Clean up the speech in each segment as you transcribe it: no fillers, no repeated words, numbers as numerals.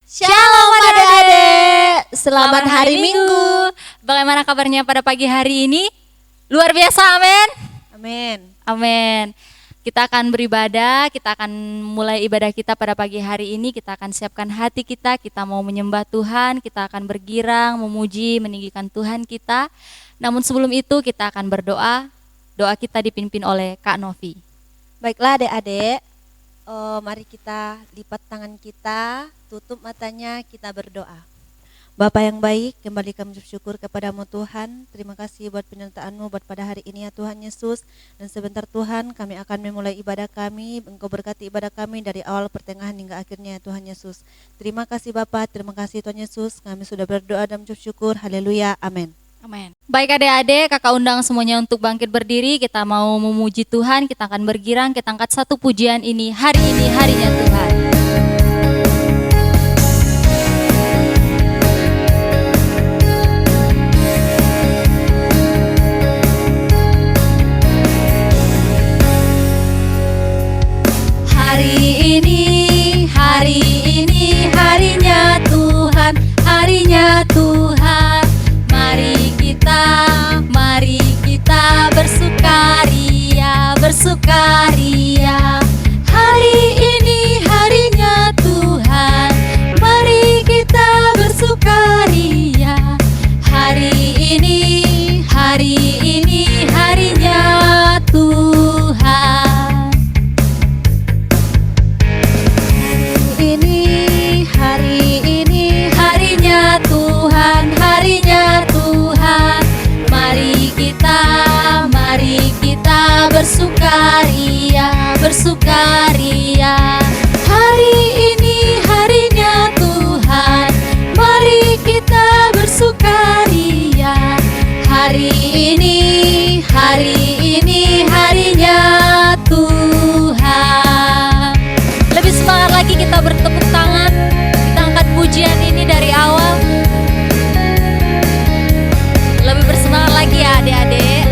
Shalom adik-adik, selamat hari Minggu. Bagaimana kabarnya pada pagi hari ini? Luar biasa, amin. Amin. Amin. Kita akan beribadah, kita akan mulai ibadah kita pada pagi hari ini. Kita akan siapkan hati kita mau menyembah Tuhan, kita akan bergirang, memuji, meninggikan Tuhan kita. Namun sebelum itu kita akan berdoa. Doa kita dipimpin oleh Kak Novi. Baiklah adik-adik, mari kita lipat tangan kita, tutup matanya, kita berdoa. Bapa yang baik, kembali kami bersyukur kepadamu Tuhan. Terima kasih buat penyertaan-Mu buat pada hari ini ya Tuhan Yesus. Dan sebentar Tuhan, kami akan memulai ibadah kami. Engkau berkati ibadah kami dari awal, pertengahan hingga akhirnya ya Tuhan Yesus. Terima kasih Bapa, terima kasih Tuhan Yesus. Kami sudah berdoa dan bersyukur. Haleluya, amin. Amin. Baik adik-adik, kakak undang semuanya untuk bangkit berdiri. Kita mau memuji Tuhan, kita akan bergirang. Kita angkat satu pujian ini harinya Tuhan. Hari ini harinya Tuhan, harinya Tuhan. Mari kita bersukaria, bersukaria. Hari ini harinya Tuhan, mari kita bersukaria. Hari ini harinya Tuhan. Hari ini harinya Tuhan, harinya Tuhan. Mari kita bersukaria, bersukaria. Hari ini harinya Tuhan, mari kita bersukaria. Hari ini harinya Tuhan. Lebih semangat lagi kita bertepuk tangan. Kita angkat pujian ini dari awal. Lebih bersemangat lagi ya adik-adik.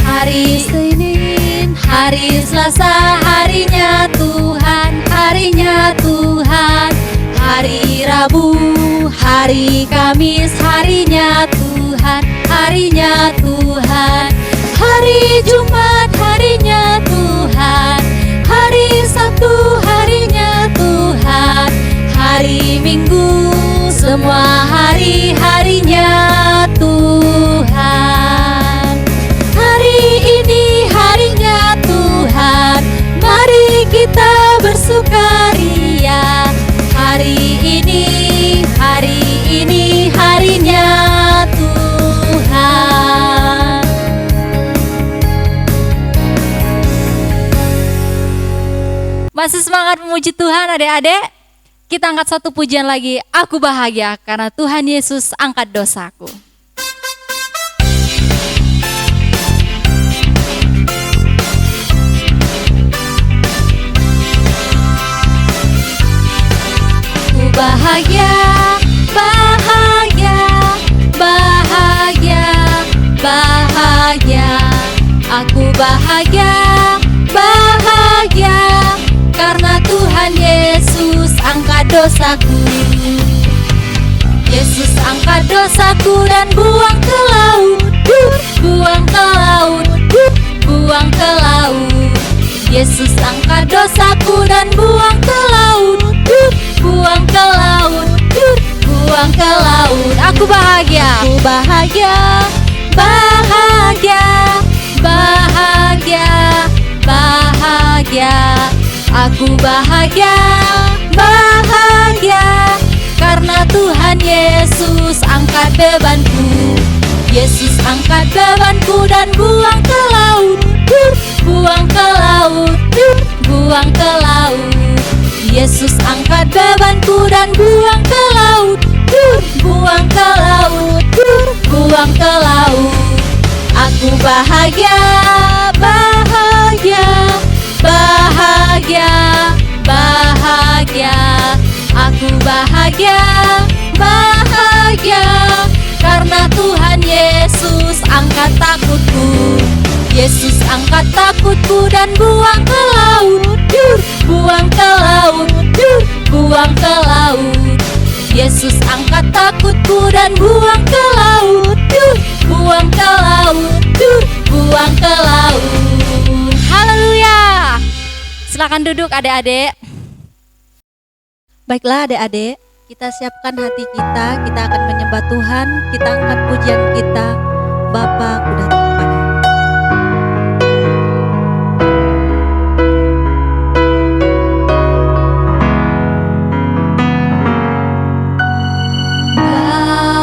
Hari Senin, hari Selasa, harinya Tuhan, harinya Tuhan. Hari Rabu, hari Kamis, harinya Tuhan, harinya Tuhan. Hari Jumat, harinya Tuhan. Hari Sabtu, harinya Tuhan. Hari Minggu, semua hari-harinya Tuhan. Hari ini harinya Tuhan, mari kita bersukaria. Hari ini harinya Tuhan. Masih semangat memuji Tuhan adik-adik? Kita angkat satu pujian lagi. Aku bahagia karena Tuhan Yesus angkat dosaku. Aku bahagia, bahagia, bahagia, bahagia. Aku bahagia, bahagia karena Tuhan Yesus angkat dosaku. Yesus angkat dosaku dan buang ke laut, buang ke laut, buang ke laut. Yesus angkat dosaku dan buang ke laut, buang ke laut, buang ke laut. Aku bahagia, aku bahagia, bahagia, bahagia, bahagia. Aku bahagia, bahagia karena Tuhan Yesus angkat bebanku. Yesus angkat bebanku dan buang ke laut, buang ke laut, buang ke laut. Yesus angkat bebanku dan buang ke laut, buang ke laut, buang ke laut. Aku bahagia, bahagia, bahagia, bahagia. Aku bahagia, bahagia karena Tuhan Yesus angkat takutku. Yesus angkat takutku dan buang ke laut. dan buang ke laut, buang ke laut, buang ke laut. Haleluya. Silakan duduk adik-adik. Baiklah adik-adik, kita siapkan hati kita akan menyembah Tuhan, kita angkat pujian kita, Bapa ku datang padamu.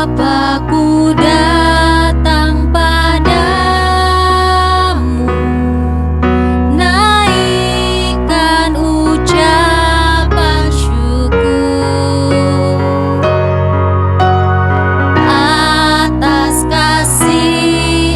Bapa-Ku datang padamu, naikkan ucapan syukur atas kasih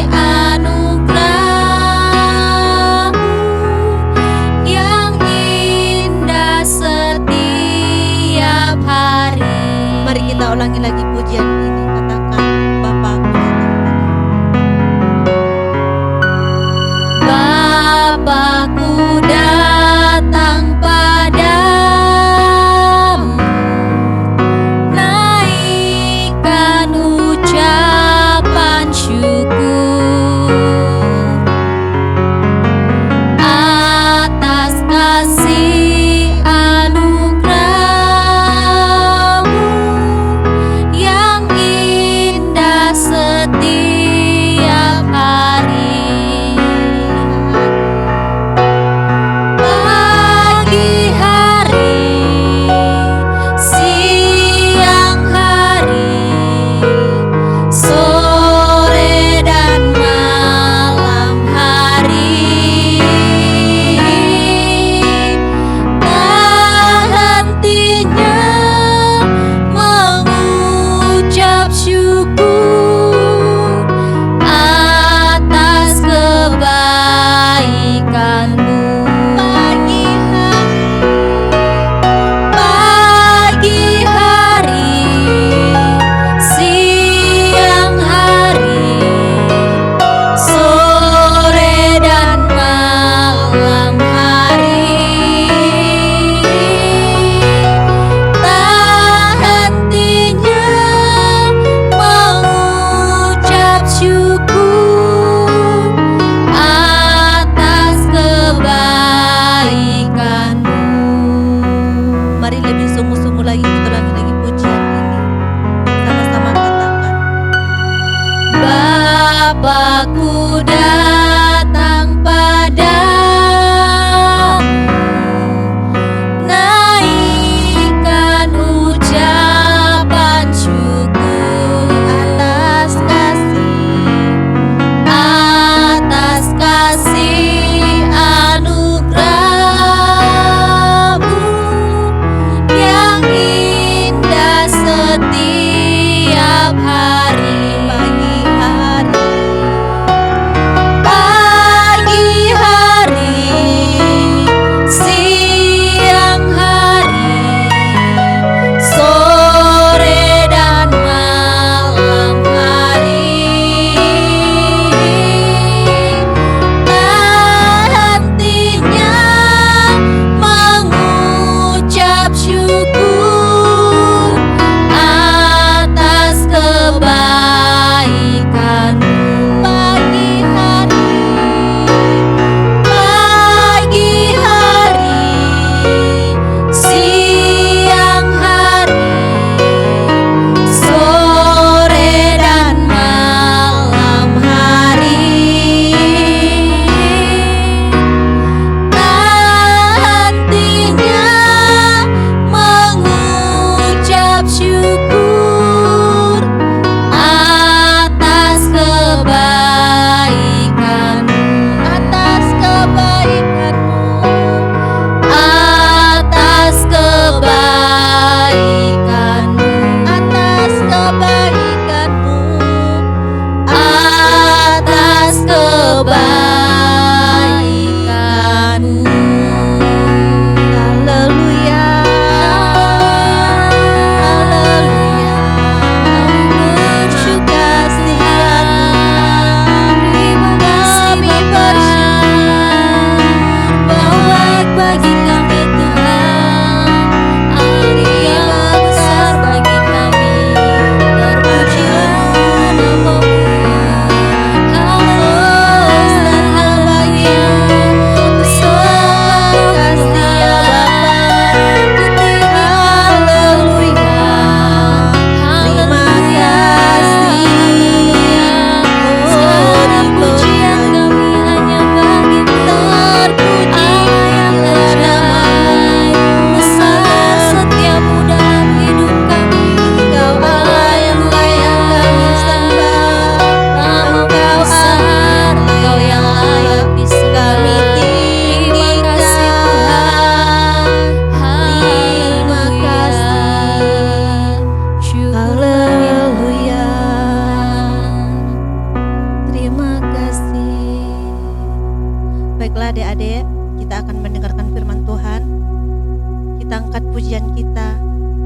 berkat pujian kita.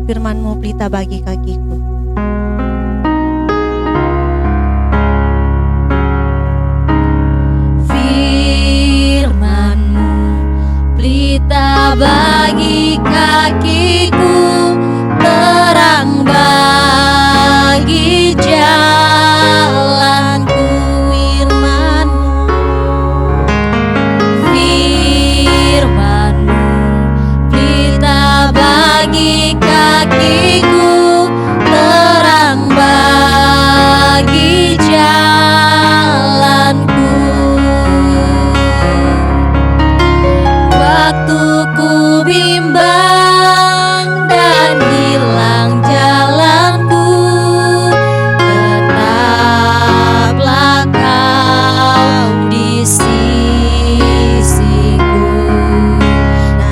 Firman-Mu pelita bagi kakiku. Firman-Mu pelita bagi kakiku, terang bagi jalanku. Firman-Mu pelita bagi kakiku, terang bagi jalanku. Waktu ku bimbang dan hilang jalanku, tetaplah Kau di sisiku,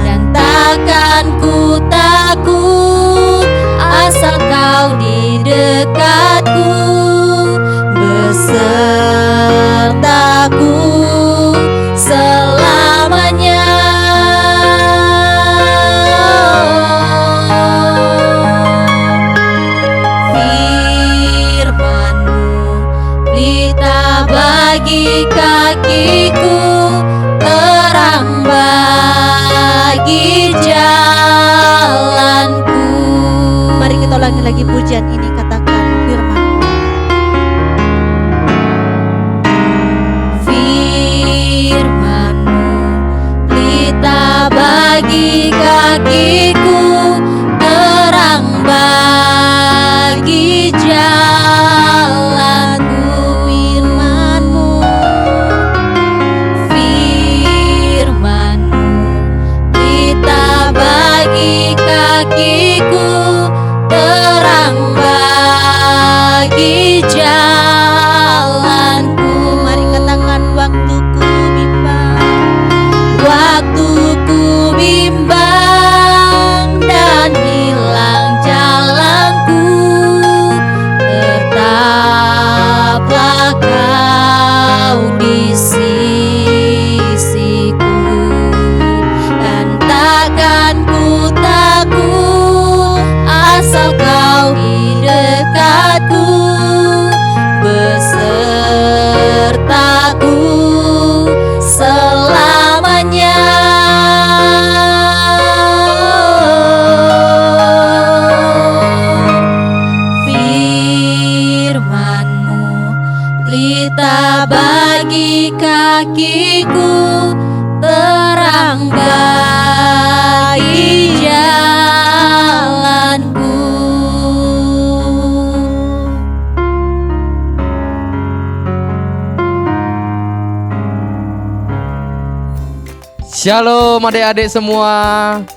dan takkan ku takut asal Kau di dekatku, besertaku selamanya. Firman-Mu pelita bagi kakiku, terang bagi jalanku. Mari kita ulangi lagi pujian ini, katakan firman-Mu. Firman-Mu pelita bagi kakiku, terang bagi jalanku. Firman-Mu pelita bagi kakiku, terang bagi jalanku. Mari katakan waktuku bimbang. Waktuku bimbang dan hilang jalanku, tetaplah Kau di sisiku, dan takkan ku takut asal Kau di dekatku, besertaku selamanya. Firman-Mu pelita bagi kakiku, terang bagi jalanku. Shalom adik-adik semua.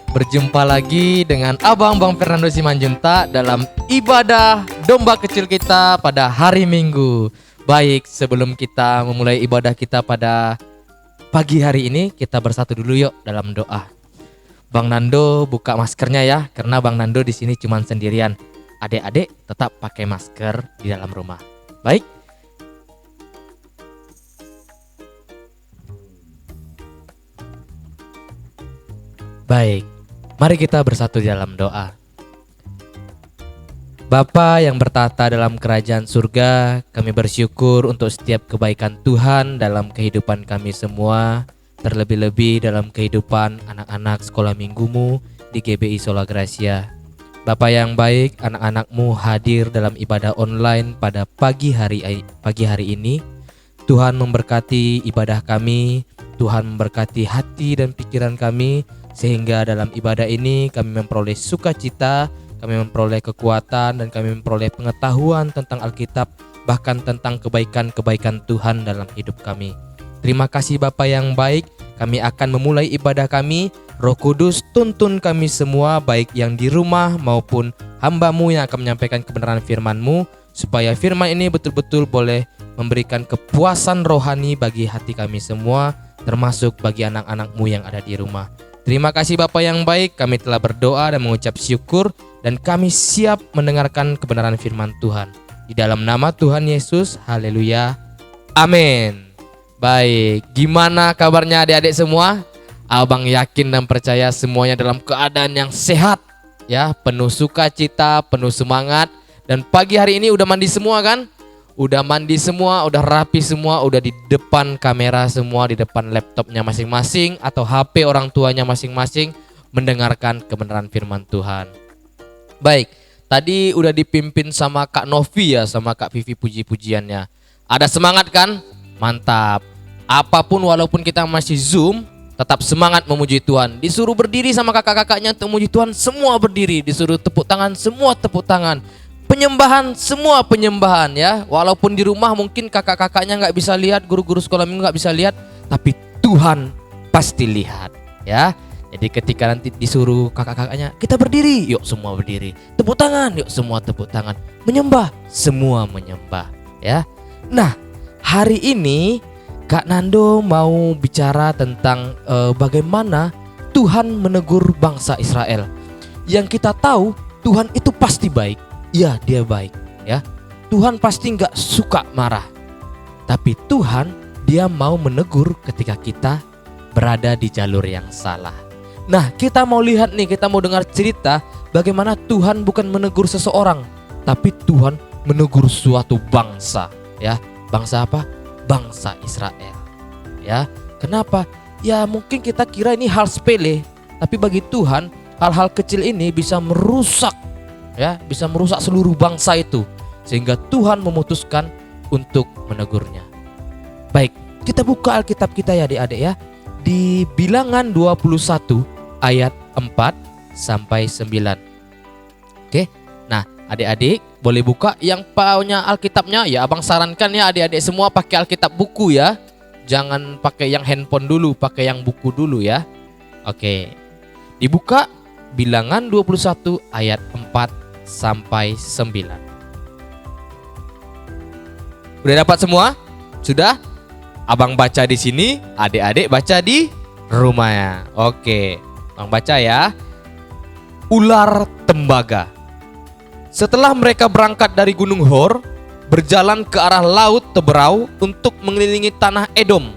Berjumpa lagi dengan Abang Bang Fernando Simanjuntak dalam ibadah domba kecil kita pada hari Minggu. Baik, sebelum kita memulai ibadah kita pada pagi hari ini, kita bersatu dulu yuk dalam doa. Bang Nando buka maskernya ya, karena Bang Nando di sini cuma sendirian. Adik-adik tetap pakai masker di dalam rumah. Baik. Baik, mari kita bersatu dalam doa. Bapa yang bertata dalam kerajaan surga, kami bersyukur untuk setiap kebaikan Tuhan dalam kehidupan kami semua, terlebih-lebih dalam kehidupan anak-anak sekolah minggumu di GBI Sola Gracia. Bapa yang baik, anak-anakmu hadir dalam ibadah online pada pagi hari ini. Tuhan memberkati ibadah kami, Tuhan memberkati hati dan pikiran kami, sehingga dalam ibadah ini kami memperoleh sukacita, kami memperoleh kekuatan, dan kami memperoleh pengetahuan tentang Alkitab, bahkan tentang kebaikan-kebaikan Tuhan dalam hidup kami. Terima kasih Bapa yang baik, kami akan memulai ibadah kami. Roh Kudus tuntun kami semua, baik yang di rumah maupun hamba-Mu yang akan menyampaikan kebenaran firman-Mu, supaya firman ini betul-betul boleh memberikan kepuasan rohani bagi hati kami semua, termasuk bagi anak-anak-Mu yang ada di rumah. Terima kasih Bapa yang baik, kami telah berdoa dan mengucap syukur, dan kami siap mendengarkan kebenaran firman Tuhan. Di dalam nama Tuhan Yesus, haleluya, amin. Baik, gimana kabarnya adik-adik semua? Abang yakin dan percaya semuanya dalam keadaan yang sehat, ya, penuh sukacita, penuh semangat. Dan pagi hari ini udah mandi semua kan? Udah mandi semua, udah rapi semua, udah di depan kamera semua, di depan laptopnya masing-masing atau HP orang tuanya masing-masing, mendengarkan kebenaran firman Tuhan. Baik, tadi udah dipimpin sama Kak Novi ya, sama Kak Vivi puji-pujiannya. Ada semangat kan? Mantap. Apapun walaupun kita masih Zoom, tetap semangat memuji Tuhan. Disuruh berdiri sama kakak-kakaknya untuk memuji Tuhan, semua berdiri. Disuruh tepuk tangan, semua tepuk tangan. Penyembahan, semua penyembahan ya. Walaupun di rumah mungkin kakak-kakaknya nggak bisa lihat, guru-guru sekolah minggu nggak bisa lihat, tapi Tuhan pasti lihat ya. Jadi ketika nanti disuruh kakak-kakaknya, kita berdiri, yuk semua berdiri. Tepuk tangan, yuk semua tepuk tangan. Menyembah, semua menyembah ya. Nah, hari ini Kak Nando mau bicara tentang bagaimana Tuhan menegur bangsa Israel. Yang kita tahu Tuhan itu pasti baik. Ya, dia baik ya. Tuhan pasti nggak suka marah. Tapi Tuhan, dia mau menegur ketika kita berada di jalur yang salah. Nah, kita mau lihat nih, kita mau dengar cerita bagaimana Tuhan bukan menegur seseorang, tapi Tuhan menegur suatu bangsa ya. Bangsa apa? Bangsa Israel ya. Kenapa? Ya mungkin kita kira ini hal sepele, tapi bagi Tuhan hal-hal kecil ini bisa merusak ya, bisa merusak seluruh bangsa itu, sehingga Tuhan memutuskan untuk menegurnya. Baik, kita buka Alkitab kita ya adik-adik ya, di Bilangan 21 ayat 4 sampai 9. Oke. Nah, adik-adik boleh buka yang punya Alkitabnya ya. Abang sarankan ya adik-adik semua pakai Alkitab buku ya. Jangan pakai yang handphone dulu, pakai yang buku dulu ya. Oke. Dibuka Bilangan 21 ayat 4 sampai 9. Udah dapat semua? Sudah? Abang baca di sini, adik-adik baca di rumahnya. Oke. Abang baca ya. Ular tembaga. Setelah mereka berangkat dari Gunung Hor, berjalan ke arah Laut Teberau untuk mengelilingi tanah Edom,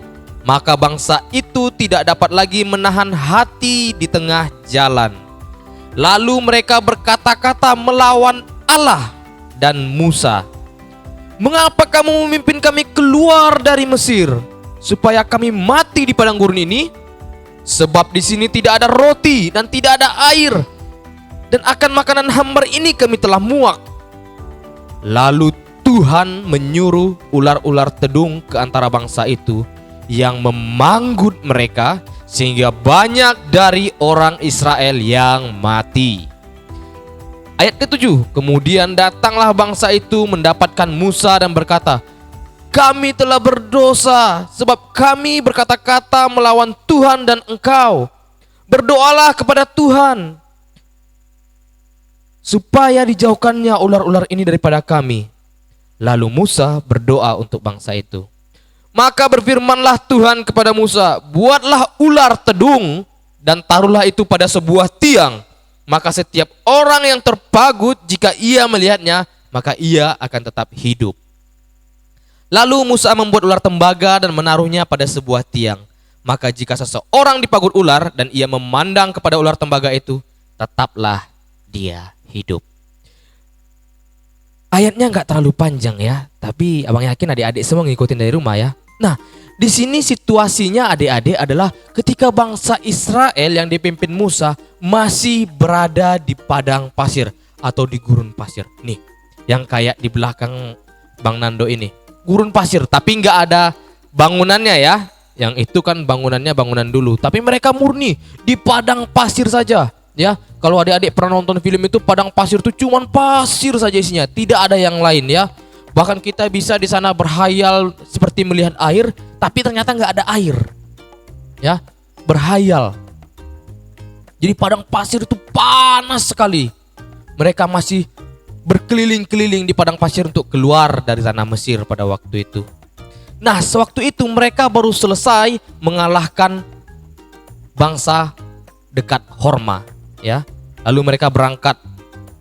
maka bangsa itu tidak dapat lagi menahan hati di tengah jalan. Lalu mereka berkata-kata melawan Allah dan Musa. Mengapa kamu memimpin kami keluar dari Mesir, supaya kami mati di padang gurun ini? Sebab di sini tidak ada roti dan tidak ada air, dan akan makanan hambar ini kami telah muak. Lalu Tuhan menyuruh ular-ular tedung ke antara bangsa itu yang memanggut mereka, sehingga banyak dari orang Israel yang mati. Ayat ke-7, kemudian datanglah bangsa itu mendapatkan Musa dan berkata, kami telah berdosa sebab kami berkata-kata melawan Tuhan dan engkau. Berdoalah kepada Tuhan supaya dijauhkannya ular-ular ini daripada kami. Lalu Musa berdoa untuk bangsa itu. Maka berfirmanlah Tuhan kepada Musa, buatlah ular tedung dan taruhlah itu pada sebuah tiang. Maka setiap orang yang terpagut jika ia melihatnya, maka ia akan tetap hidup. Lalu Musa membuat ular tembaga dan menaruhnya pada sebuah tiang. Maka jika seseorang dipagut ular dan ia memandang kepada ular tembaga itu, tetaplah dia hidup. Ayatnya nggak terlalu panjang ya, tapi abang yakin adik-adik semua ngikutin dari rumah ya. Nah, di sini situasinya adik-adik adalah ketika bangsa Israel yang dipimpin Musa masih berada di padang pasir atau di gurun pasir. Nih, yang kayak di belakang Bang Nando ini, gurun pasir, tapi nggak ada bangunannya ya. Yang itu kan bangunannya bangunan dulu, tapi mereka murni di padang pasir saja. Ya, kalau adik-adik pernah nonton film itu, padang pasir itu cuman pasir saja isinya, tidak ada yang lain ya. Bahkan kita bisa di sana berhayal seperti melihat air, tapi ternyata nggak ada air. Ya, berhayal. Jadi padang pasir itu panas sekali. Mereka masih berkeliling-keliling di padang pasir untuk keluar dari tanah Mesir pada waktu itu. Nah, sewaktu itu mereka baru selesai mengalahkan bangsa dekat Horma. Ya, lalu mereka berangkat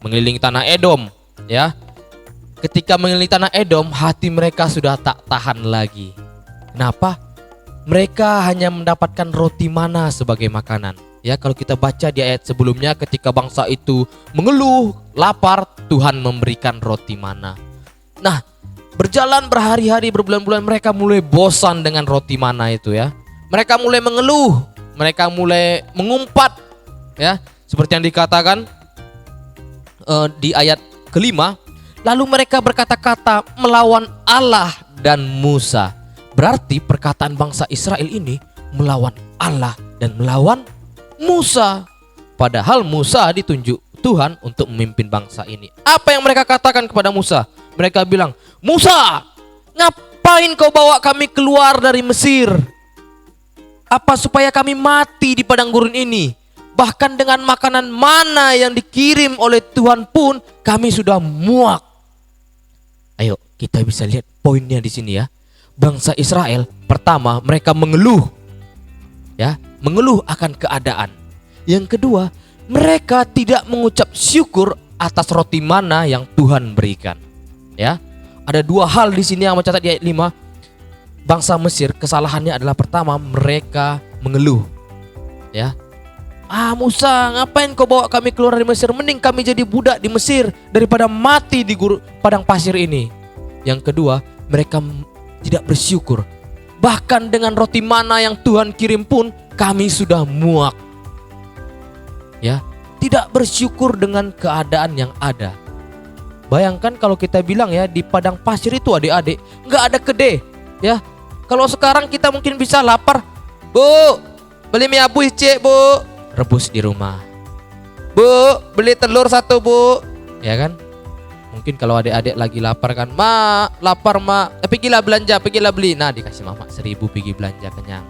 mengelilingi tanah Edom. Ya, ketika mengelilingi tanah Edom, hati mereka sudah tak tahan lagi. Kenapa? mereka hanya mendapatkan roti mana sebagai makanan. Ya, kalau kita baca di ayat sebelumnya, ketika bangsa itu mengeluh lapar, Tuhan memberikan roti mana. Nah, berjalan berhari-hari, berbulan-bulan, mereka mulai bosan dengan roti mana itu ya. Mereka mulai mengeluh, mereka mulai mengumpat ya, seperti yang dikatakan di ayat kelima. Lalu mereka berkata-kata melawan Allah dan Musa. Berarti perkataan bangsa Israel ini melawan Allah dan melawan Musa. Padahal Musa ditunjuk Tuhan untuk memimpin bangsa ini. Apa yang mereka katakan kepada Musa? Mereka bilang, Musa, ngapain kau bawa kami keluar dari Mesir? Apa supaya kami mati di padang gurun ini? Bahkan dengan makanan mana yang dikirim oleh Tuhan pun kami sudah muak. Ayo kita bisa lihat poinnya di sini ya. Bangsa Israel pertama mereka mengeluh. Ya, mengeluh akan keadaan. Yang kedua, mereka tidak mengucap syukur atas roti mana yang Tuhan berikan. Ya. Ada dua hal di sini yang mencatat di ayat 5. Bangsa Mesir kesalahannya adalah pertama mereka mengeluh. Ya. Musa, ngapain kau bawa kami keluar dari Mesir? Mending kami jadi budak di Mesir daripada mati di padang pasir ini. Yang kedua, mereka tidak bersyukur. Bahkan dengan roti mana yang Tuhan kirim pun kami sudah muak. Ya, tidak bersyukur dengan keadaan yang ada. Bayangkan kalau kita bilang ya, di padang pasir itu adik-adik nggak ada kedai. Ya, kalau sekarang kita mungkin bisa lapar. Bu, beli mie abus cek bu, rebus di rumah. Bu, beli telur 1 bu. Ya kan? Mungkin kalau adik-adik lagi lapar kan, mak lapar mak, pergilah belanja, pergilah beli. Nah dikasih mama 1000 pergi belanja kenyang.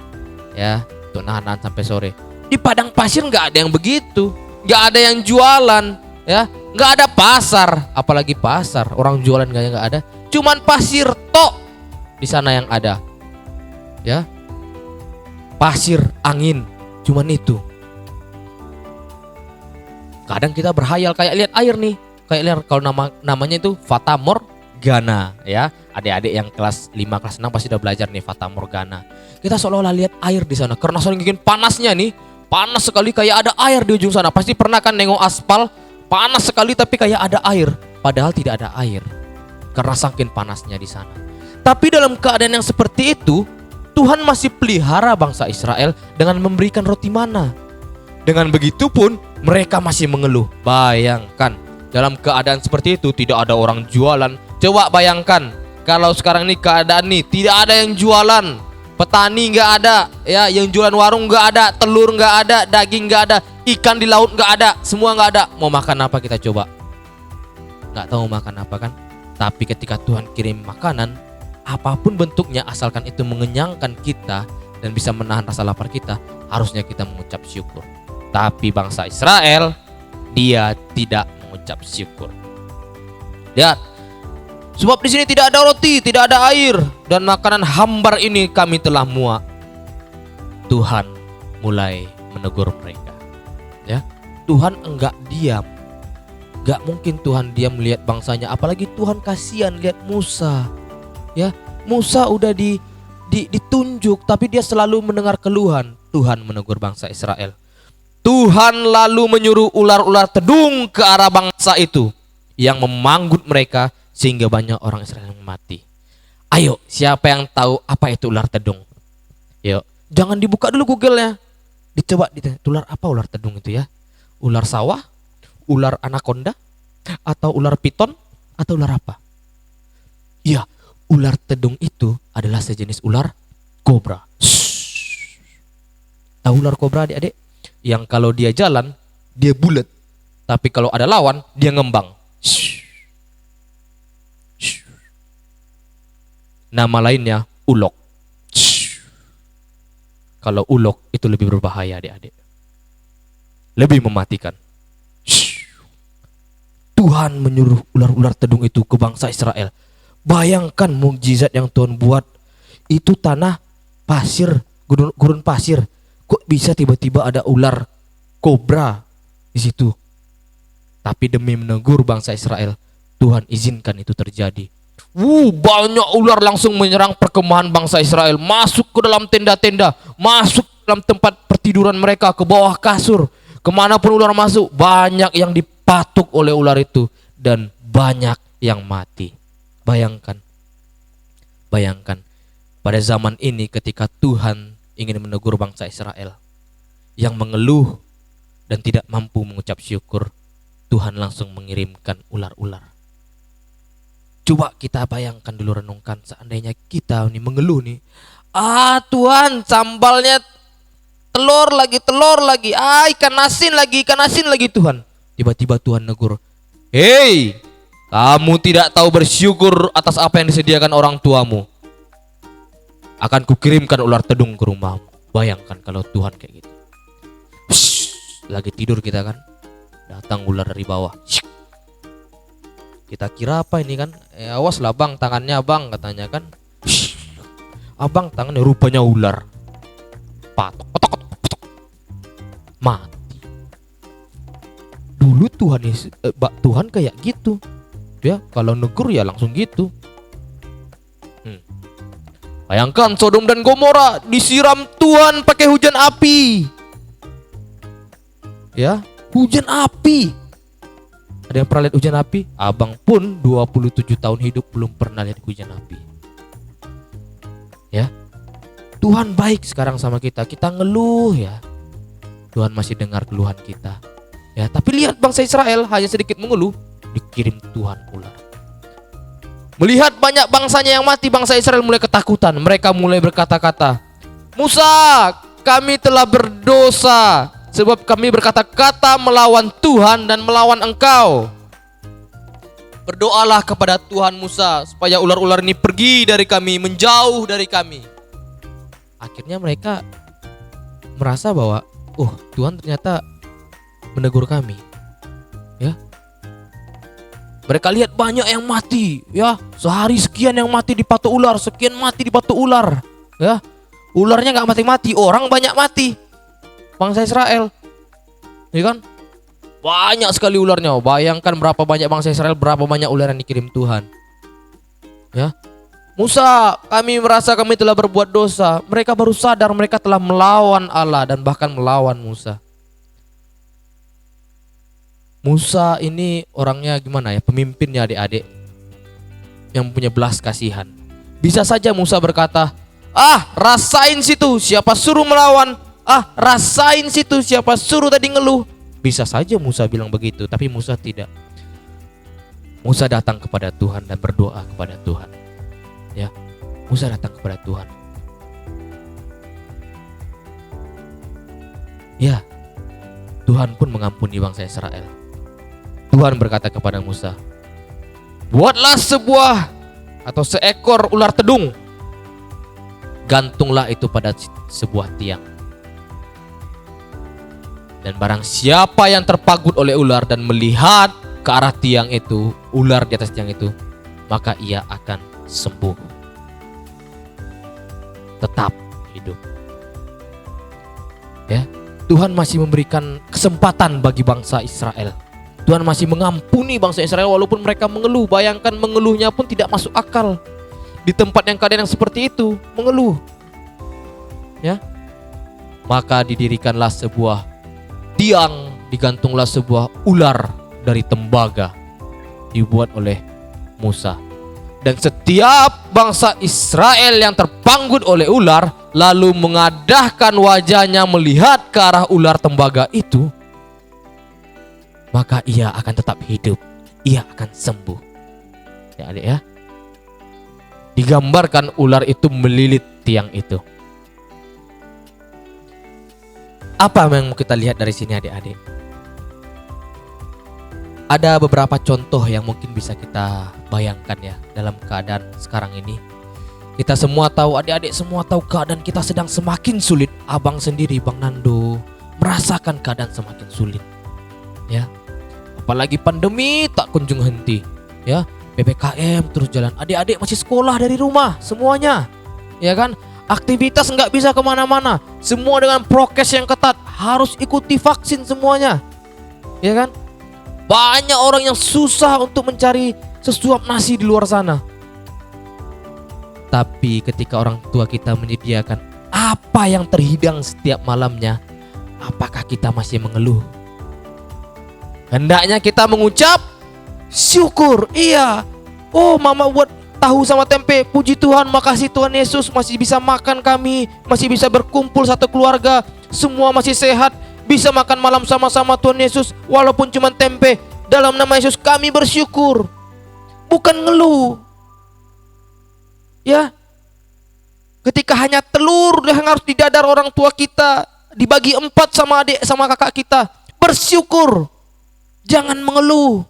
Ya, untuk nahan sampai sore. Di padang pasir nggak ada yang begitu, nggak ada yang jualan, ya, nggak ada pasar, apalagi pasar orang jualan nggak ada, cuman pasir tok di sana yang ada, ya, pasir angin, cuman itu. Kadang kita berhayal kayak lihat air nih, kayak lihat kalau namanya itu Fata Morgana, ya, adik-adik yang kelas 5 kelas 6 pasti udah belajar nih Fata Morgana. Kita seolah-olah lihat air di sana karena saking panasnya nih. Panas sekali kayak ada air di ujung sana. Pasti pernah kan nengok aspal, panas sekali tapi kayak ada air. Padahal tidak ada air karena saking panasnya di sana. Tapi dalam keadaan yang seperti itu, Tuhan masih pelihara bangsa Israel dengan memberikan roti mana. Dengan begitu pun mereka masih mengeluh. Bayangkan dalam keadaan seperti itu tidak ada orang jualan. Coba bayangkan kalau sekarang ini keadaan nih tidak ada yang jualan. Petani nggak ada, ya, yang jualan warung nggak ada, telur nggak ada, daging nggak ada, ikan di laut nggak ada, semua nggak ada. Mau makan apa kita coba? Nggak tahu makan apa kan? Tapi ketika Tuhan kirim makanan, apapun bentuknya, asalkan itu mengenyangkan kita dan bisa menahan rasa lapar kita, harusnya kita mengucap syukur. Tapi bangsa Israel, dia tidak mengucap syukur. Lihat. Sebab di sini tidak ada roti, tidak ada air, dan makanan hambar ini kami telah muak. Tuhan mulai menegur mereka. Ya, Tuhan enggak diam. Enggak mungkin Tuhan diam melihat bangsanya, apalagi Tuhan kasihan lihat Musa. Ya, Musa udah ditunjuk, tapi dia selalu mendengar keluhan. Tuhan menegur bangsa Israel. Tuhan lalu menyuruh ular-ular tedung ke arah bangsa itu yang memanggut mereka, sehingga banyak orang Israel yang mati. Ayo, siapa yang tahu apa itu ular tedung? Yuk, jangan dibuka dulu Google-nya. Dicoba ditanya, ular apa ular tedung itu ya? Ular sawah? Ular anaconda? Atau ular piton? Atau ular apa? Iya, ular tedung itu adalah sejenis ular kobra. Tahu ular kobra adik-adik? Yang kalau dia jalan, dia bulat. Tapi kalau ada lawan, dia ngembang. Nama lainnya ulok. Kalau ulok itu lebih berbahaya adik-adik, lebih mematikan. Tuhan menyuruh ular-ular tedung itu ke bangsa Israel. Bayangkan mukjizat yang Tuhan buat. Itu tanah pasir, gurun pasir. Kok bisa tiba-tiba ada ular kobra di situ? Tapi demi menegur bangsa Israel, Tuhan izinkan itu terjadi. Banyak ular langsung menyerang perkemahan bangsa Israel, masuk ke dalam tenda-tenda, masuk dalam tempat pertiduran mereka, ke bawah kasur. Kemanapun ular masuk, banyak yang dipatuk oleh ular itu dan banyak yang mati. Bayangkan pada zaman ini ketika Tuhan ingin menegur bangsa Israel yang mengeluh dan tidak mampu mengucap syukur, Tuhan langsung mengirimkan ular-ular. Coba kita bayangkan dulu, renungkan, seandainya kita nih mengeluh nih, Tuhan sambalnya telur lagi, ikan asin lagi Tuhan. Tiba-tiba Tuhan negur, hei, kamu tidak tahu bersyukur atas apa yang disediakan orang tuamu. Akan kukirimkan ular tedung ke rumahmu. Bayangkan kalau Tuhan kayak gitu. Lagi tidur kita kan, datang ular dari bawah. Kita kira apa ini kan? Awas lah bang, tangannya bang, katanya kan. Abang tangannya rupanya ular. Patok, patok. Mati. Dulu Tuhan kayak gitu. Ya, kalau negur ya langsung gitu. Bayangkan Sodom dan Gomora disiram Tuhan pakai hujan api. Ya, hujan api. Ada yang pernah lihat hujan api? Abang pun 27 tahun hidup belum pernah lihat hujan api. Ya. Tuhan baik sekarang sama kita. Kita ngeluh ya. Tuhan masih dengar keluhan kita. Ya, tapi lihat bangsa Israel hanya sedikit mengeluh, dikirim Tuhan ular. Melihat banyak bangsanya yang mati, bangsa Israel mulai ketakutan. Mereka mulai berkata-kata, Musa, kami telah berdosa sebab kami berkata-kata melawan Tuhan dan melawan engkau. Berdoalah kepada Tuhan Musa supaya ular-ular ini pergi dari kami, menjauh dari kami. Akhirnya mereka merasa bahwa Tuhan ternyata menegur kami. Ya. Mereka lihat banyak yang mati, ya. Sehari sekian yang mati dipatuk ular, sekian mati dipatuk ular, ya. Ularnya nggak mati-mati, orang banyak mati. Bangsa Israel, ya kan? Banyak sekali ularnya. Bayangkan berapa banyak bangsa Israel, berapa banyak ular yang dikirim Tuhan. Ya. Musa, kami merasa kami telah berbuat dosa. Mereka baru sadar mereka telah melawan Allah dan bahkan melawan Musa. Musa ini orangnya gimana ya? Pemimpinnya adik-adik yang punya belas kasihan. Bisa saja Musa berkata, rasain situ siapa suruh melawan. Rasain situ siapa suruh tadi ngeluh. Bisa saja Musa bilang begitu, tapi Musa tidak. Musa datang kepada Tuhan dan berdoa kepada Tuhan. Ya, Musa datang kepada Tuhan. Ya, Tuhan pun mengampuni bangsa Israel. Tuhan berkata kepada Musa, buatlah seekor ular tedung, gantunglah itu pada sebuah tiang. Dan barang siapa yang terpagut oleh ular dan melihat ke arah tiang itu, ular di atas tiang itu, maka ia akan sembuh, tetap hidup. Ya, Tuhan masih memberikan kesempatan bagi bangsa Israel. Tuhan masih mengampuni bangsa Israel walaupun mereka mengeluh. Bayangkan mengeluhnya pun tidak masuk akal. Di tempat yang keadaan yang seperti itu, mengeluh. Ya. Maka didirikanlah sebuah tiang, digantunglah sebuah ular dari tembaga dibuat oleh Musa. Dan setiap bangsa Israel yang terpanggut oleh ular lalu mengadahkan wajahnya melihat ke arah ular tembaga itu, maka ia akan tetap hidup, ia akan sembuh. Ya adik ya. Digambarkan ular itu melilit tiang itu. Apa yang mau kita lihat dari sini adik-adik? Ada beberapa contoh yang mungkin bisa kita bayangkan ya dalam keadaan sekarang ini. Kita semua tahu, adik-adik semua tahu keadaan kita sedang semakin sulit. Abang sendiri, Bang Nando, merasakan keadaan semakin sulit. Ya. Apalagi pandemi tak kunjung henti. Ya, PPKM terus jalan. Adik-adik masih sekolah dari rumah semuanya. Ya kan? Aktivitas nggak bisa kemana-mana. Semua dengan prokes yang ketat. Harus ikuti vaksin semuanya. Ya kan? Banyak orang yang susah untuk mencari sesuap nasi di luar sana. Tapi ketika orang tua kita menyediakan apa yang terhidang setiap malamnya, apakah kita masih mengeluh? Hendaknya kita mengucap syukur. Iya. Oh, mama buat tahu sama tempe. Puji Tuhan, makasih Tuhan Yesus, masih bisa makan kami, masih bisa berkumpul satu keluarga, semua masih sehat, bisa makan malam sama-sama Tuhan Yesus, walaupun cuma tempe. Dalam nama Yesus kami bersyukur. Bukan ngeluh. Ya. Ketika hanya telur yang harus didadar orang tua kita, dibagi 4 sama adik sama kakak kita, bersyukur. Jangan mengeluh.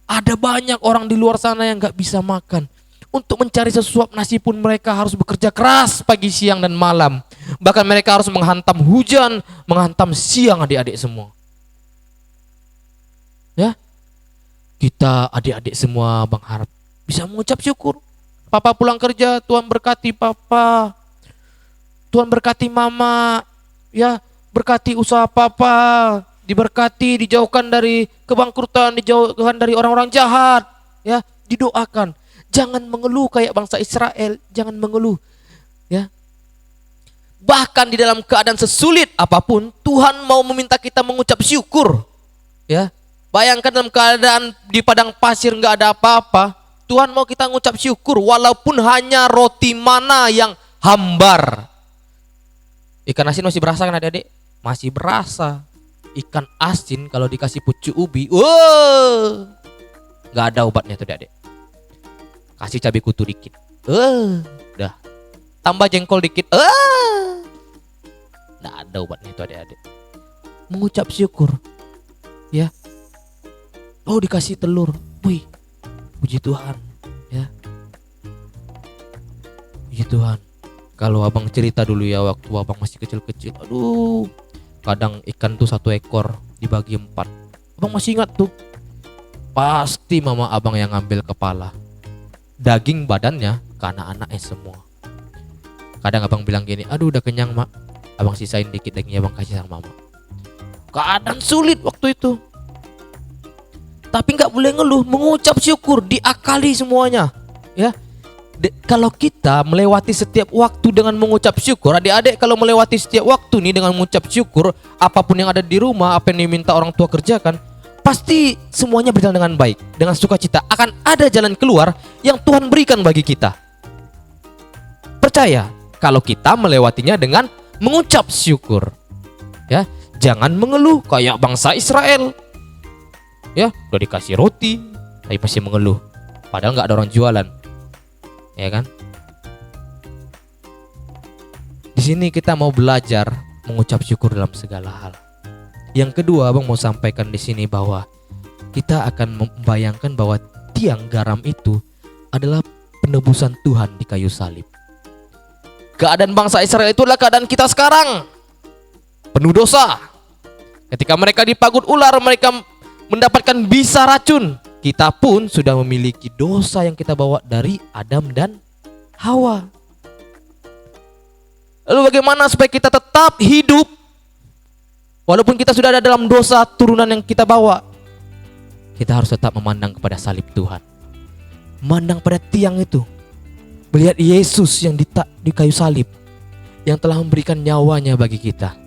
Ada banyak orang di luar sana yang gak bisa makan. Untuk mencari sesuap nasi pun mereka harus bekerja keras pagi, siang, dan malam. Bahkan mereka harus menghantam hujan, menghantam siang adik-adik semua. Ya, kita adik-adik semua Bang harap bisa mengucap syukur. Papa pulang kerja, Tuhan berkati papa, Tuhan berkati mama, ya, berkati usaha papa, diberkati, dijauhkan dari kebangkrutan, dijauhkan dari orang-orang jahat, ya, didoakan. Jangan mengeluh kayak bangsa Israel, jangan mengeluh, ya. Bahkan di dalam keadaan sesulit apapun, Tuhan mau meminta kita mengucap syukur, ya. Bayangkan dalam keadaan di padang pasir nggak ada apa-apa, Tuhan mau kita mengucap syukur walaupun hanya roti mana yang hambar. Ikan asin masih berasa kan adik-adik? Masih berasa. Ikan asin kalau dikasih pucuk ubi, nggak ada obatnya tuh adik-adik. Kasih cabai kutu dikit, udah. Tambah jengkol dikit, nggak ada obatnya itu adik-adik. Mengucap syukur, ya. Oh, dikasih telur, wih, puji Tuhan, ya. Puji Tuhan. Kalau abang cerita dulu ya waktu abang masih kecil-kecil, aduh, kadang ikan tuh 1 ekor dibagi 4. Abang masih ingat tuh, pasti mama abang yang ngambil kepala, daging badannya ke anak-anaknya semua. Kadang abang bilang gini, aduh udah kenyang mak, abang sisain dikit dagingnya abang kasih sama mama. Keadaan sulit waktu itu, tapi nggak boleh ngeluh, mengucap syukur, diakali semuanya, ya. Kalau kita melewati setiap waktu dengan mengucap syukur, adik-adik kalau melewati setiap waktu nih dengan mengucap syukur, apapun yang ada di rumah, apa yang diminta orang tua kerjakan, pasti semuanya berjalan dengan baik, dengan sukacita. Akan ada jalan keluar yang Tuhan berikan bagi kita. Percaya kalau kita melewatinya dengan mengucap syukur, ya. Jangan mengeluh kayak bangsa Israel, ya, udah dikasih roti tapi masih mengeluh, padahal nggak ada orang jualan, ya kan? Di sini kita mau belajar mengucap syukur dalam segala hal. Yang kedua, abang mau sampaikan di sini bahwa kita akan membayangkan bahwa tiang garam itu adalah penebusan Tuhan di kayu salib. Keadaan bangsa Israel itulah keadaan kita sekarang, penuh dosa. Ketika mereka dipagut ular, mereka mendapatkan bisa racun. Kita pun sudah memiliki dosa yang kita bawa dari Adam dan Hawa. Lalu bagaimana supaya kita tetap hidup walaupun kita sudah ada dalam dosa turunan yang kita bawa? Kita harus tetap memandang kepada salib Tuhan, memandang pada tiang itu, melihat Yesus yang di kayu salib, yang telah memberikan nyawanya bagi kita.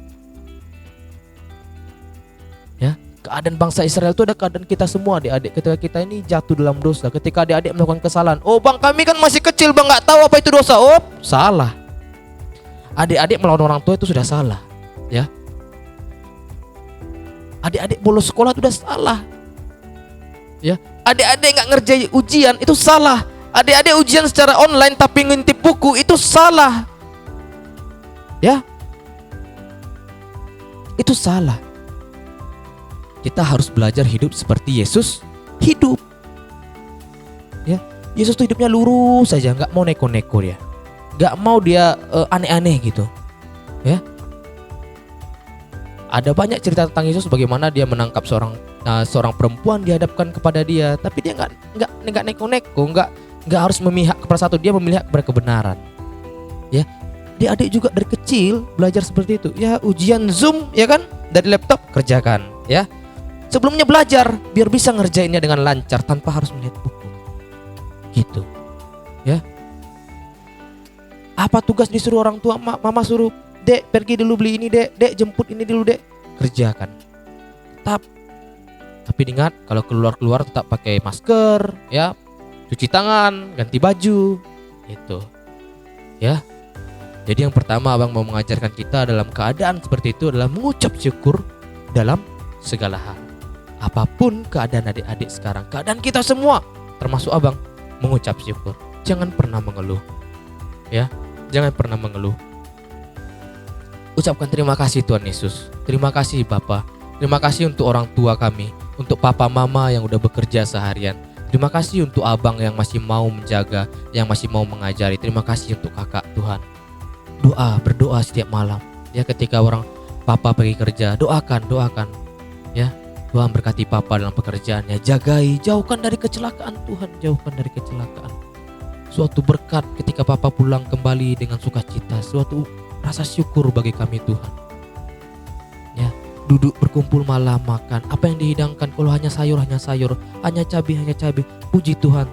Ya, keadaan bangsa Israel itu ada keadaan kita semua adik-adik. Ketika kita ini jatuh dalam dosa, ketika adik-adik melakukan kesalahan, oh bang kami kan masih kecil bang, nggak tahu apa itu dosa. Oh salah, adik-adik melawan orang tua itu sudah salah, ya. Adik-adik bolos sekolah itu sudah salah, ya. Adik-adik nggak ngerjain ujian itu salah. Adik-adik ujian secara online tapi ngintip buku itu salah, ya. Itu salah. Kita harus belajar hidup seperti Yesus hidup, ya. Yesus tuh hidupnya lurus saja, nggak mau neko-neko dia, nggak mau dia aneh-aneh gitu, ya. Ada banyak cerita tentang Yesus bagaimana dia menangkap seorang perempuan dihadapkan kepada dia, tapi dia nggak neko-neko, nggak harus memihak kepada satu, dia memihak kepada kebenaran, ya. Dia adik juga dari kecil belajar seperti itu, ya. Ujian Zoom, ya kan, dari laptop kerjakan, ya. Sebelumnya belajar biar bisa ngerjainnya dengan lancar tanpa harus melihat buku, gitu, ya. Apa tugas disuruh orang tua, mama suruh, dek pergi dulu beli ini, dek jemput ini dulu, dek, kerjakan. Tetap. Tapi ingat, kalau keluar tetap pakai masker, ya, cuci tangan, ganti baju, gitu, ya. Jadi yang pertama abang mau mengajarkan kita dalam keadaan seperti itu adalah mengucap syukur dalam segala hal. Apapun keadaan adik-adik sekarang, keadaan kita semua, termasuk abang, mengucap syukur. Jangan pernah mengeluh, ya, jangan pernah mengeluh. Ucapkan terima kasih Tuhan Yesus, terima kasih Bapa, terima kasih untuk orang tua kami, untuk papa mama yang udah bekerja seharian. Terima kasih untuk abang yang masih mau menjaga, yang masih mau mengajari. Terima kasih untuk kakak Tuhan. Berdoa setiap malam. Ya, ketika orang papa pergi kerja, doakan. Ya, Tuhan berkati papa dalam pekerjaannya. Jagai, jauhkan dari kecelakaan Tuhan, jauhkan dari kecelakaan. Suatu berkat ketika papa pulang kembali dengan sukacita, suatu rasa syukur bagi kami Tuhan. Ya, duduk berkumpul malam makan, apa yang dihidangkan kalau hanya sayur, hanya cabai. Puji Tuhan,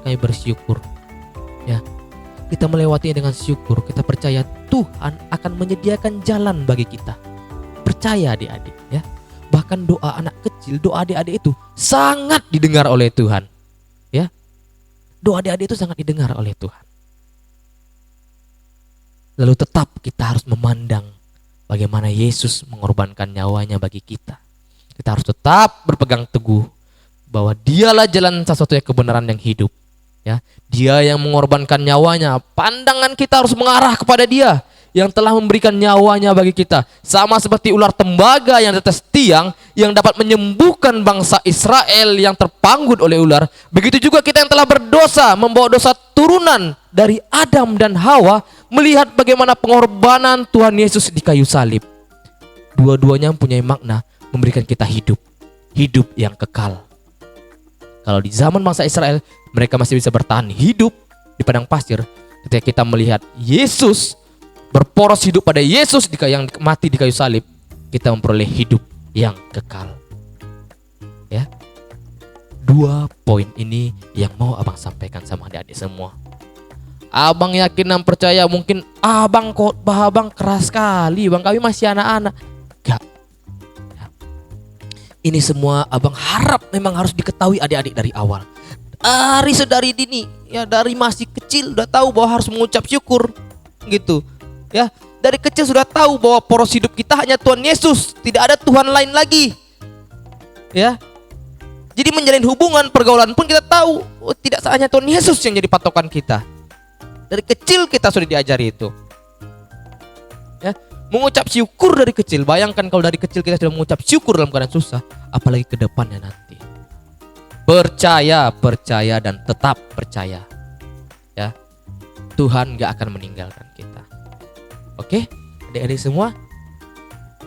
kami bersyukur. Ya, kita melewatinya dengan syukur. Kita percaya Tuhan akan menyediakan jalan bagi kita. Percaya adik-adik, ya. Bahkan doa anak kecil, doa adik-adik itu sangat didengar oleh Tuhan. Ya, doa adik-adik itu sangat didengar oleh Tuhan. Lalu tetap kita harus memandang bagaimana Yesus mengorbankan nyawanya bagi kita. Kita harus tetap berpegang teguh bahwa dialah jalan satu-satunya kebenaran yang hidup. Ya, dia yang mengorbankan nyawanya. Pandangan kita harus mengarah kepada dia yang telah memberikan nyawanya bagi kita. Sama seperti ular tembaga yang di atas tiang yang dapat menyembuhkan bangsa Israel yang terpanggut oleh ular. Begitu juga kita yang telah berdosa, membawa dosa turunan dari Adam dan Hawa, melihat bagaimana pengorbanan Tuhan Yesus di kayu salib. Dua-duanya mempunyai makna memberikan kita hidup yang kekal. Kalau di zaman bangsa Israel, mereka masih bisa bertahan hidup di padang pasir. Ketika kita melihat Yesus, berporos hidup pada Yesus yang mati di kayu salib, kita memperoleh hidup yang kekal. Ya, 2 poin ini yang mau abang sampaikan sama adik-adik semua. Abang yakin dan percaya mungkin abang khotbah abang keras sekali, bang, kami masih anak-anak. Gak. Ya. Ini semua abang harap memang harus diketahui adik-adik dari awal. Sedari dini, ya, dari masih kecil udah tahu bahwa harus mengucap syukur, gitu. Ya, dari kecil sudah tahu bahwa poros hidup kita hanya Tuhan Yesus, tidak ada Tuhan lain lagi. Ya. Jadi menjalin hubungan pergaulan pun kita tahu tidak hanya Tuhan Yesus yang jadi patokan kita. Dari kecil kita sudah diajari itu. Ya, mengucap syukur dari kecil. Bayangkan kalau dari kecil kita sudah mengucap syukur dalam keadaan susah, apalagi ke depannya nanti. Percaya dan tetap percaya. Ya. Tuhan gak akan meninggalkan kita. Oke, adik-adik semua.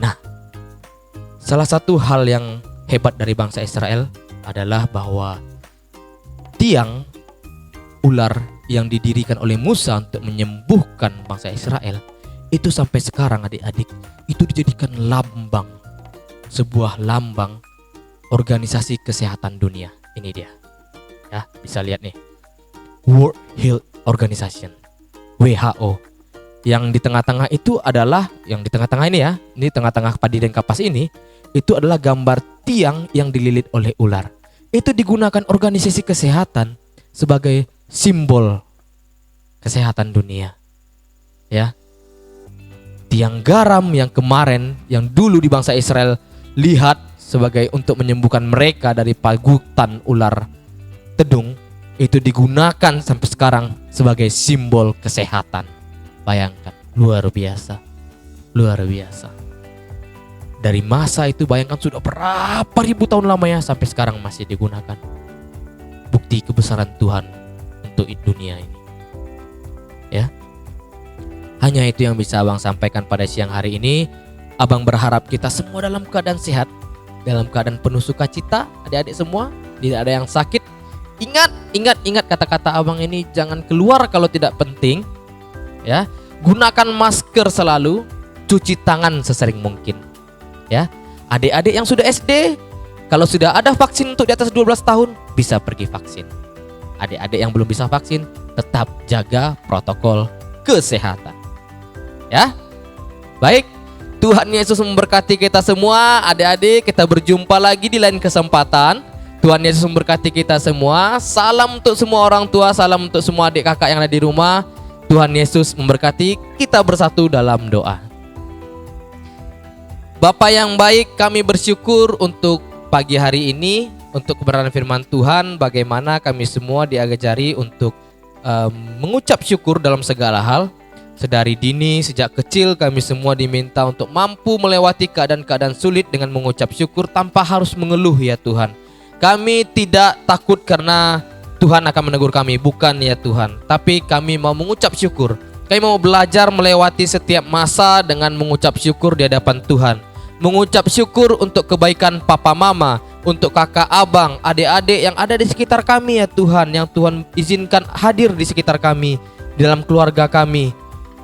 Nah, salah satu hal yang hebat dari bangsa Israel adalah bahwa tiang ular yang didirikan oleh Musa untuk menyembuhkan bangsa Israel itu sampai sekarang adik-adik itu dijadikan lambang, sebuah lambang organisasi kesehatan dunia. Ini dia, ya, bisa lihat nih, World Health Organization, WHO. Yang di tengah-tengah itu adalah, yang di tengah-tengah ini ya, ini tengah-tengah padi dan kapas ini, itu adalah gambar tiang yang dililit oleh ular. Itu digunakan organisasi kesehatan sebagai simbol kesehatan dunia. Ya. Tiang garam yang kemarin, yang dulu di bangsa Israel lihat sebagai untuk menyembuhkan mereka dari pagutan ular tedung, itu digunakan sampai sekarang sebagai simbol kesehatan. Bayangkan, luar biasa. Dari masa itu bayangkan sudah berapa ribu tahun lamanya sampai sekarang masih digunakan. Bukti kebesaran Tuhan untuk dunia ini. Ya. Hanya itu yang bisa abang sampaikan pada siang hari ini. Abang berharap kita semua dalam keadaan sehat, dalam keadaan penuh sukacita, adik-adik semua, tidak ada yang sakit. Ingat kata-kata abang ini, jangan keluar kalau tidak penting. Ya, gunakan masker selalu, cuci tangan sesering mungkin. Ya, adik-adik yang sudah SD, kalau sudah ada vaksin untuk di atas 12 tahun, bisa pergi vaksin. Adik-adik yang belum bisa vaksin, tetap jaga protokol kesehatan. Ya. Baik. Tuhan Yesus memberkati kita semua. Adik-adik, kita berjumpa lagi di lain kesempatan. Tuhan Yesus memberkati kita semua. Salam untuk semua orang tua, salam untuk semua adik kakak yang ada di rumah. Tuhan Yesus memberkati. Kita bersatu dalam doa. Bapa yang baik, kami bersyukur untuk pagi hari ini, untuk kebenaran firman Tuhan, bagaimana kami semua diajari untuk mengucap syukur dalam segala hal. Sedari dini, sejak kecil kami semua diminta untuk mampu melewati keadaan-keadaan sulit dengan mengucap syukur tanpa harus mengeluh ya Tuhan. Kami tidak takut karena Tuhan akan menegur kami, bukan ya Tuhan. Tapi kami mau mengucap syukur. Kami mau belajar melewati setiap masa dengan mengucap syukur di hadapan Tuhan. Mengucap syukur untuk kebaikan papa mama, untuk kakak abang, adik-adik yang ada di sekitar kami ya Tuhan, yang Tuhan izinkan hadir di sekitar kami, di dalam keluarga kami.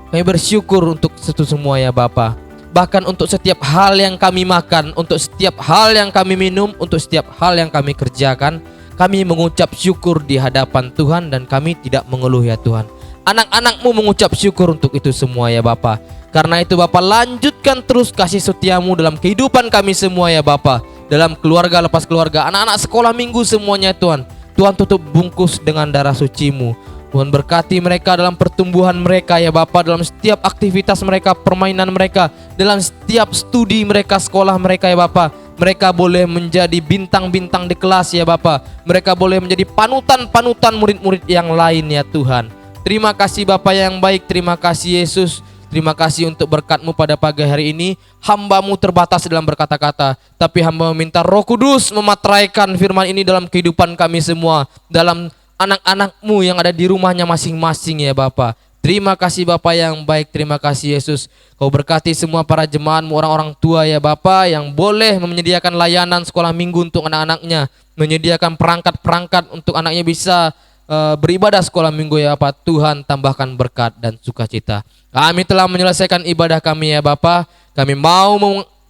Kami bersyukur untuk itu semua ya Bapa. Bahkan untuk setiap hal yang kami makan, untuk setiap hal yang kami minum, untuk setiap hal yang kami kerjakan, kami mengucap syukur di hadapan Tuhan dan kami tidak mengeluh ya Tuhan. Anak-anak-Mu mengucap syukur untuk itu semua ya Bapa. Karena itu Bapa, lanjutkan terus kasih setia-Mu dalam kehidupan kami semua ya Bapa. Dalam keluarga lepas keluarga, anak-anak sekolah minggu semuanya Tuhan. Tuhan tutup bungkus dengan darah suci-Mu. Tuhan berkati mereka dalam pertumbuhan mereka ya Bapa, dalam setiap aktivitas mereka, permainan mereka, dalam setiap studi mereka, sekolah mereka ya Bapa. Mereka boleh menjadi bintang-bintang di kelas ya Bapa. Mereka boleh menjadi panutan-panutan murid-murid yang lain ya Tuhan. Terima kasih Bapa yang baik, terima kasih Yesus. Terima kasih untuk berkat-Mu pada pagi hari ini. Hamba-Mu terbatas dalam berkata-kata, tapi hamba meminta Roh Kudus memateraikan firman ini dalam kehidupan kami semua, dalam anak-anak-Mu yang ada di rumahnya masing-masing ya Bapa. Terima kasih Bapa yang baik, terima kasih Yesus. Kau berkati semua para jemaat-Mu, orang-orang tua ya Bapa, yang boleh menyediakan layanan sekolah minggu untuk anak-anaknya, menyediakan perangkat-perangkat untuk anaknya bisa beribadah sekolah minggu ya Bapa. Tuhan tambahkan berkat dan sukacita. Kami telah menyelesaikan ibadah kami ya Bapa. Kami mau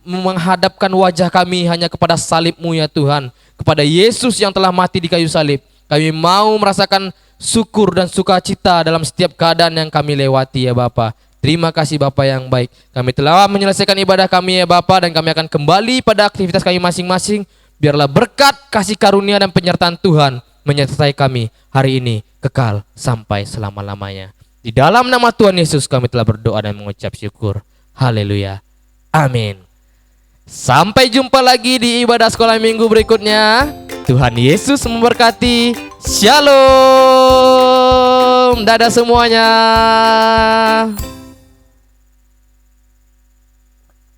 menghadapkan wajah kami hanya kepada salib-Mu ya Tuhan, kepada Yesus yang telah mati di kayu salib. Kami mau merasakan syukur dan sukacita dalam setiap keadaan yang kami lewati ya Bapa. Terima kasih Bapa yang baik. Kami telah menyelesaikan ibadah kami ya Bapa, dan kami akan kembali pada aktivitas kami masing-masing. Biarlah berkat, kasih karunia dan penyertaan Tuhan menyertai kami hari ini kekal sampai selama-lamanya. Di dalam nama Tuhan Yesus kami telah berdoa dan mengucap syukur. Haleluya. Amin. Sampai jumpa lagi di ibadah sekolah minggu berikutnya. Tuhan Yesus memberkati. Shalom. Dadah semuanya.